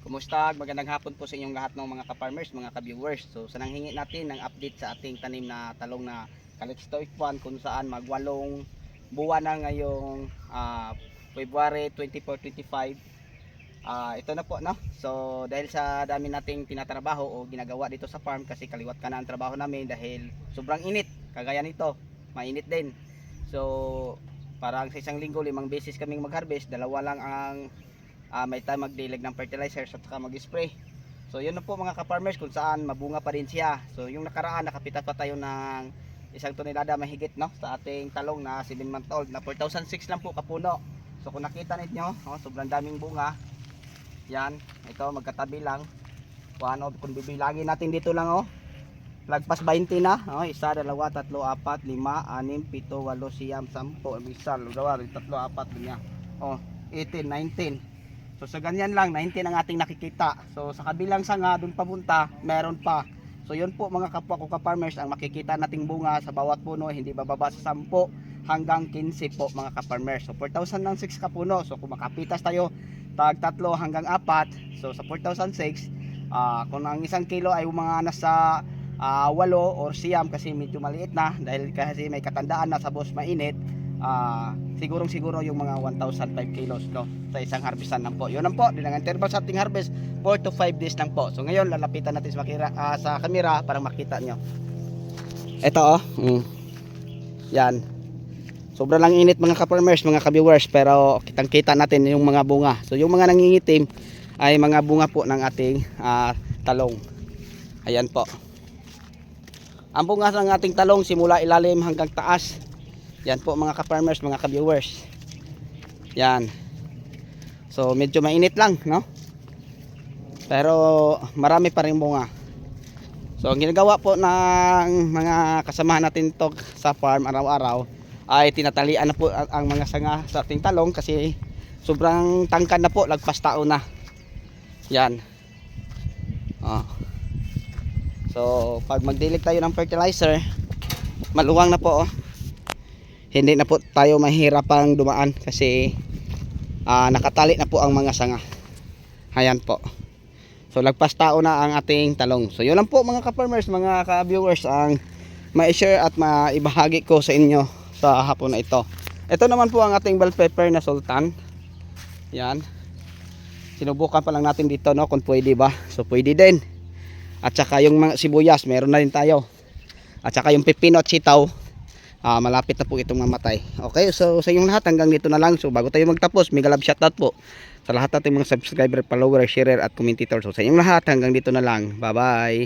Kumusta? Magandang hapon po sa inyong lahat ng mga ka-farmers, mga ka-viewers. So, sa nanghingi natin ng update sa ating tanim na talong na Calixto F1 kung saan magwalong buwan na ngayong February 24, 25. Ito na po, no? So, dahil sa dami nating tinatrabaho o ginagawa dito sa farm kasi kaliwat ka na ang trabaho namin dahil sobrang init. Kagaya nito, mainit din. So, parang sa isang linggo, 5 beses kaming mag-harvest, dalawa lang ang may time magdilig ng fertilizer at saka mag-spray. So yun na po mga ka-farmers kung saan mabunga pa rin siya. So yung nakaraan nakapitas pa tayo ng 1 tonelada mahigit, no, sa ating talong na 7 month old na 4,006 lang po kapuno. So kung nakita ninyo, sobrang daming bunga. Yan, ito magkatabi lang. Kung bibilangin natin dito lang, lagpas 20 na, 1, 2, 3, 4, 5, 6, 7, 8, 9, 10, 11, 12, 13, 14, 18, 19. So sa ganyan lang 19 ang ating nakikita. So sa kabilang sanga doon papunta meron pa. So yun po mga kapwa ko ka-farmers ang makikita nating bunga sa bawat puno, hindi bababa sa 10 hanggang 15 po mga ka-farmers. So 4,006 kapuno. So kung makapitas tayo tag 3 hanggang 4, so sa 4,006, kung ang 1 kilo ay mga nasa 8 or 9 kasi medyo maliit na dahil kasi may katandaan na sa boss mainit, siguro yung mga 1,005 kilos, no, sa isang harvestan lang po. Yun lang po, din ang interval sa ating harvest 4 to 5 days lang po. So ngayon lalapitan natin sa camera para makita nyo. Ito yan, sobrang lang init mga ka-farmers, mga ka-viewers, pero kitang kita natin yung mga bunga. So yung mga nangingitim ay mga bunga po ng ating talong. Ayan po ang bunga ng ating talong simula ilalim hanggang taas. Yan po mga ka-farmers, mga ka-viewers. Yan. So medyo mainit lang, no? Pero marami pa rin bunga. So ang ginagawa po ng mga kasamahan natin to sa farm araw-araw ay tinatalian na po ang mga sanga sa ating talong kasi sobrang tangkad na po, lagpas tao na. Yan. So pag magdilig tayo ng fertilizer, maluwang na po, hindi na po tayo mahirapang dumaan kasi nakatali na po ang mga sanga. Ayan po. So lagpas tao na ang ating talong. So yun lang po mga ka-farmers, mga ka-viewers, ang ma-share at maibahagi ko sa inyo sa hapon na ito. Ito naman po ang ating bell pepper na sultan. Yan. Sinubukan pa lang natin dito, no, kung pwede ba. So pwede din. At saka yung mga sibuyas, meron na rin tayo. At saka yung pipino at sitaw, malapit na po itong mamatay. Okay, so sa inyong lahat hanggang dito na lang. So bago tayo magtapos, mega love shoutout po sa lahat nating mga subscriber, follower, sharer at commentator. So sa inyong lahat hanggang dito na lang. Bye bye.